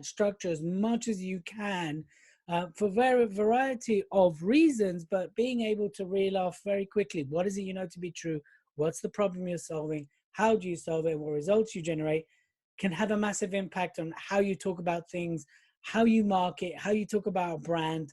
that structure as much as you can for variety of reasons, but being able to reel off very quickly, what is it you know to be true? What's the problem you're solving? How do you solve it? What results you generate can have a massive impact on how you talk about things, how you market, how you talk about a brand.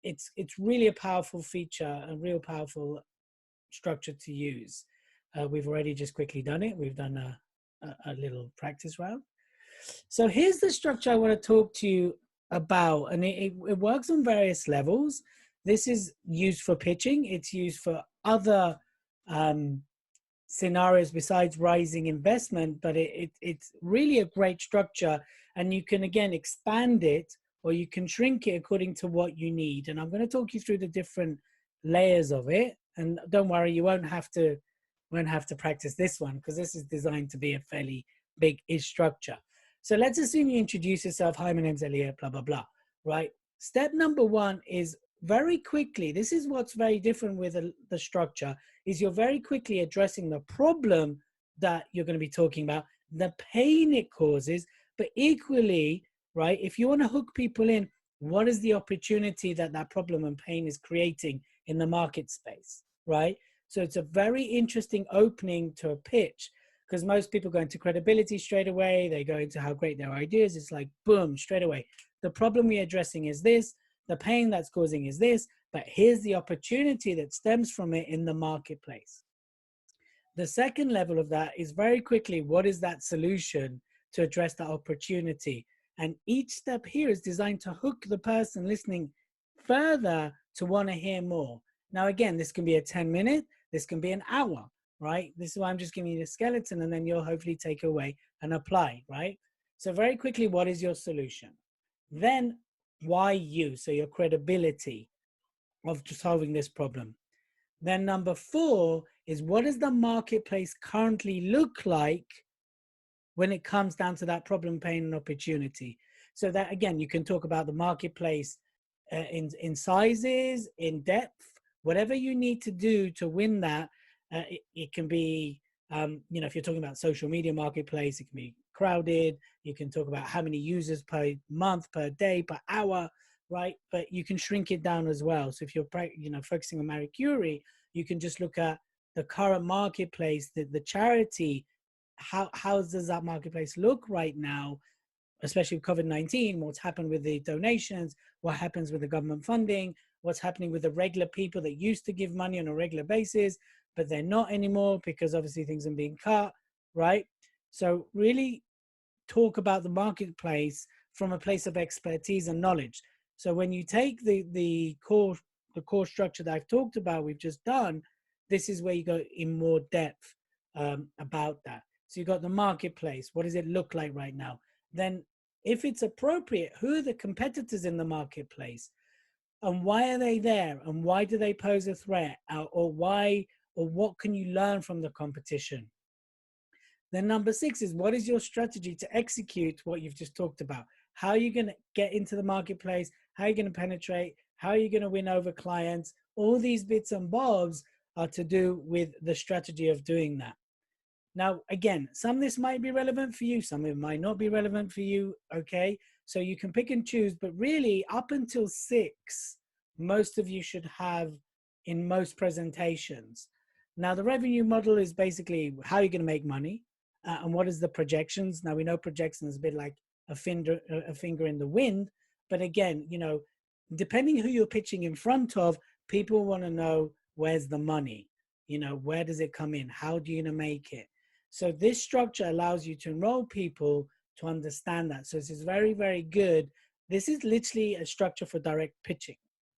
It's really a powerful feature, a real powerful structure to use. We've already just quickly done it. We've done a little practice round. So here's the structure I want to talk to you about, and it works on various levels. This is used for pitching. It's used for other scenarios besides rising investment, but it's really a great structure, and you can again expand it or you can shrink it according to what you need. And I'm going to talk you through the different layers of it. And don't worry, you won't have to practice this one because this is designed to be a fairly big-ish structure. So let's assume you introduce yourself. Hi, my name's Elliot, blah, blah, blah, right? Step number one is very quickly, this is what's very different with the structure, is you're very quickly addressing the problem that you're going to be talking about, the pain it causes, but equally, right, if you want to hook people in, what is the opportunity that that problem and pain is creating in the market space, right? So it's a very interesting opening to a pitch, because most people go into credibility straight away. They go into how great their idea is. It's like, boom, straight away. The problem we're addressing is this. The pain that's causing is this. But here's the opportunity that stems from it in the marketplace. The second level of that is very quickly, what is that solution to address that opportunity? And each step here is designed to hook the person listening further to want to hear more. Now, again, this can be a 10-minute. This can be an hour. Right? This is why I'm just giving you the skeleton, and then you'll hopefully take away and apply, right? So very quickly, what is your solution? Then why you? So your credibility of solving this problem. Then number 4 is, what does the marketplace currently look like when it comes down to that problem, pain, and opportunity? So that, again, you can talk about the marketplace in sizes, in depth, whatever you need to do to win that. It can be, if you're talking about social media marketplace, it can be crowded. You can talk about how many users per month, per day, per hour, right? But you can shrink it down as well. So if you're, focusing on Marie Curie, you can just look at the current marketplace, the charity. How does that marketplace look right now, especially with COVID-19? What's happened with the donations? What happens with the government funding? What's happening with the regular people that used to give money on a regular basis, but they're not anymore because obviously things are being cut, right? So really talk about the marketplace from a place of expertise and knowledge. So when you take the core structure that I've talked about, we've just done, this is where you go in more depth about that. So you've got the marketplace. What does it look like right now? Then if it's appropriate, who are the competitors in the marketplace? And why are they there? And why do they pose a threat? Or what can you learn from the competition? Then number 6 is, what is your strategy to execute what you've just talked about? How are you going to get into the marketplace? How are you going to penetrate? How are you going to win over clients? All these bits and bobs are to do with the strategy of doing that. Now, again, some of this might be relevant for you. Some of it might not be relevant for you. Okay. So you can pick and choose, but really up until 6, most of you should have in most presentations. Now, the revenue model is basically how you're going to make money and what is the projections. Now, we know projections is a bit like a finger in the wind. But again, depending who you're pitching in front of, people want to know, where's the money? Where does it come in? How do you make it? So this structure allows you to enroll people to understand that. So this is very, very good. This is literally a structure for direct pitching,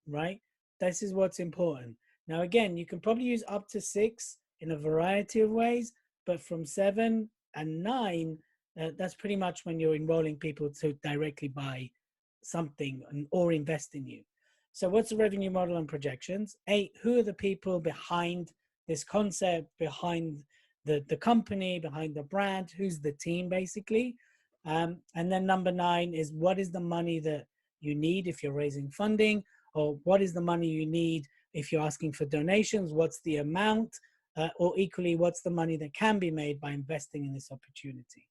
right? This is what's important. Now, again, you can probably use up to 6 in a variety of ways, but from 7 and 9, that's pretty much when you're enrolling people to directly buy something or invest in you. So what's the revenue model and projections? 8, who are the people behind this concept, behind the company, behind the brand? Who's the team, basically? And then number 9 is, what is the money that you need if you're raising funding, or what is the money you need if you're asking for donations? What's the amount? Or equally, what's the money that can be made by investing in this opportunity?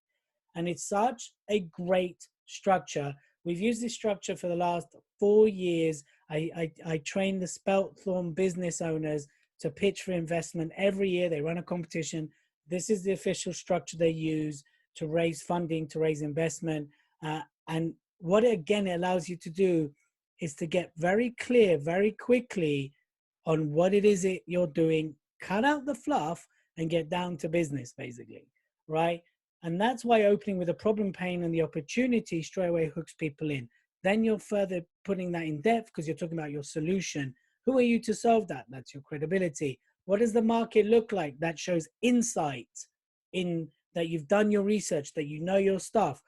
And it's such a great structure. We've used this structure for the last 4 years. I train the Spelthorne business owners to pitch for investment every year. They run a competition. This is the official structure they use to raise funding, to raise investment. And what it again allows you to do is to get very clear very quickly on what it is you're doing, cut out the fluff and get down to business, basically, right? And that's why opening with a problem, pain, and the opportunity straight away hooks people in. Then you're further putting that in depth because you're talking about your solution. Who are you to solve that? That's your credibility. What does the market look like? That shows insight in that you've done your research, that you know your stuff.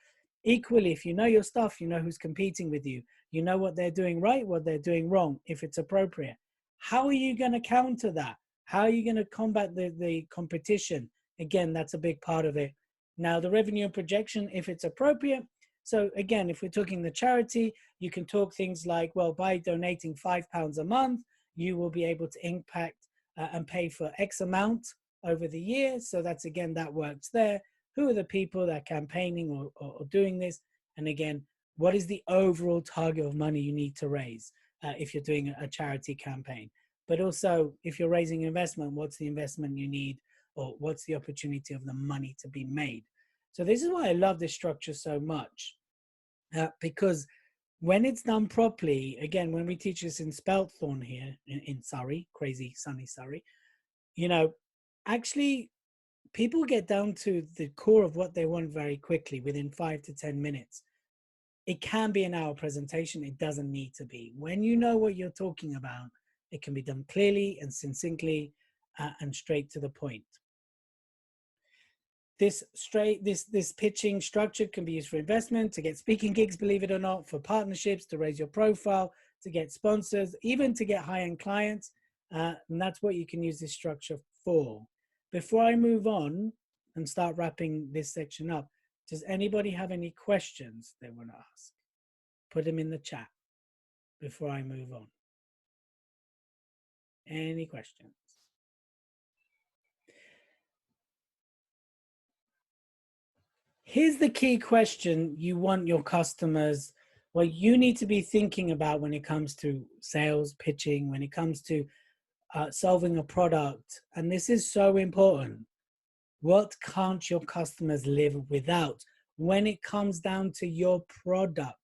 Equally, if you know your stuff, you know who's competing with you. You know what they're doing right, what they're doing wrong, if it's appropriate. How are you going to counter that? How are you going to combat the competition? Again, that's a big part of it. Now, the revenue and projection, if it's appropriate. So again, if we're talking the charity, you can talk things like, well, by donating £5 a month, you will be able to impact and pay for X amount over the year. So that's, again, that works there. Who are the people that are campaigning or doing this? And again, what is the overall target of money you need to raise if you're doing a charity campaign? But also, if you're raising investment, what's the investment you need, or what's the opportunity of the money to be made? So this is why I love this structure so much, because when it's done properly, again, when we teach this in Spelthorne here in Surrey, crazy sunny Surrey, actually people get down to the core of what they want very quickly within 5 to 10 minutes. It can be an hour presentation. It doesn't need to be. When you know what you're talking about, it can be done clearly and succinctly and straight to the point. This pitching structure can be used for investment, to get speaking gigs, believe it or not, for partnerships, to raise your profile, to get sponsors, even to get high-end clients. And that's what you can use this structure for. Before I move on and start wrapping this section up, does anybody have any questions they want to ask? Put them in the chat before I move on. Any questions? Here's the key question you want your customers, what you need to be thinking about when it comes to sales, pitching, when it comes to solving a product. And this is so important. What can't your customers live without when it comes down to your product,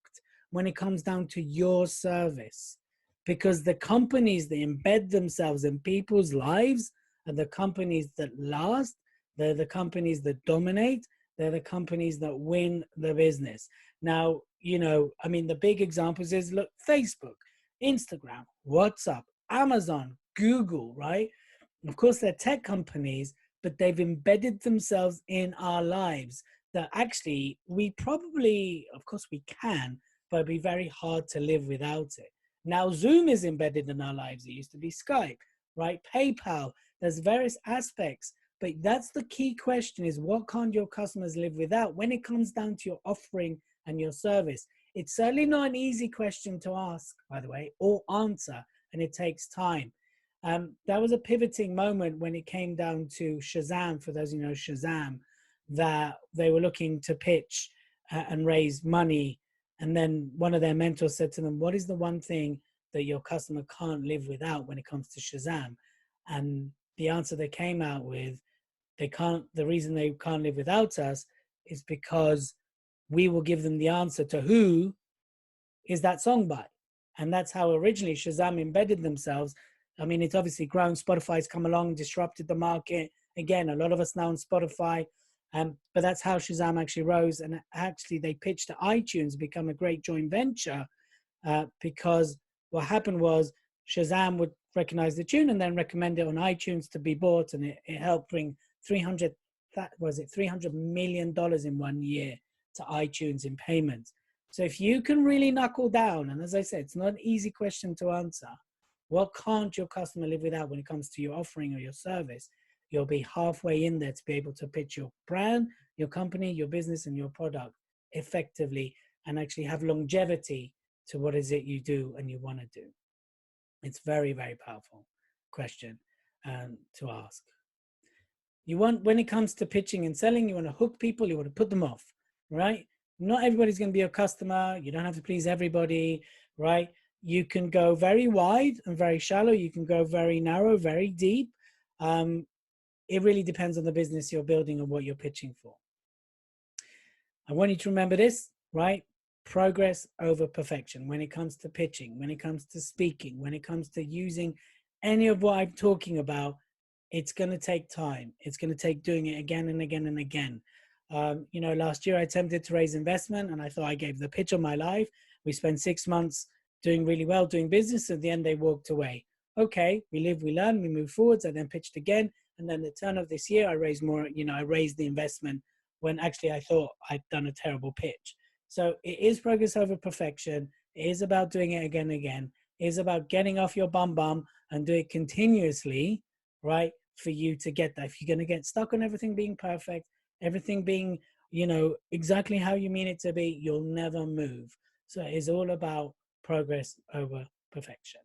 when it comes down to your service? Because the companies that embed themselves in people's lives are the companies that last. They're the companies that dominate. They're the companies that win the business. Now, the big examples is, look, Facebook, Instagram, WhatsApp, Amazon, Google, right? Of course, they're tech companies, but they've embedded themselves in our lives that actually we probably, of course we can, but it'd be very hard to live without it. Now, Zoom is embedded in our lives. It used to be Skype, right? PayPal, there's various aspects, but that's the key question is, what can't your customers live without when it comes down to your offering and your service? It's certainly not an easy question to ask, by the way, or answer, and it takes time. That was a pivoting moment when it came down to Shazam, for those who know Shazam, that they were looking to pitch and raise money. And then one of their mentors said to them, what is the one thing that your customer can't live without when it comes to Shazam? And the answer they came out with, the reason they can't live without us is because we will give them the answer to who is that song by. And that's how originally Shazam embedded themselves. I mean, it's obviously grown. Spotify's come along, disrupted the market. Again, a lot of us now on Spotify. But that's how Shazam actually rose. And actually, they pitched to iTunes, become a great joint venture, because what happened was Shazam would recognize the tune and then recommend it on iTunes to be bought. And it helped bring $300 million in 1 year to iTunes in payments. So if you can really knuckle down, and as I said, it's not an easy question to answer, what can't your customer live without when it comes to your offering or your service? You'll be halfway in there to be able to pitch your brand, your company, your business, and your product effectively and actually have longevity to what is it you do and you want to do. It's very, very powerful question to ask. When it comes to pitching and selling, you want to hook people, you want to put them off, right? Not everybody's going to be a customer. You don't have to please everybody, right? You can go very wide and very shallow. You can go very narrow, very deep. It really depends on the business you're building and what you're pitching for. I want you to remember this, right? Progress over perfection when it comes to pitching, when it comes to speaking, when it comes to using any of what I'm talking about. It's going to take time. It's going to take doing it again and again and again. Last year I attempted to raise investment and I thought I gave the pitch of my life. We spent 6 months doing really well, doing business. At the end, they walked away. Okay, we live, we learn, we move forwards. I then pitched again. And then the turn of this year, I raised more, I raised the investment when actually I thought I'd done a terrible pitch. So it is progress over perfection. It is about doing it again and again. It is about getting off your bum and do it continuously, right? For you to get that. If you're going to get stuck on everything being perfect, everything being, exactly how you mean it to be, you'll never move. So it is all about progress over perfection.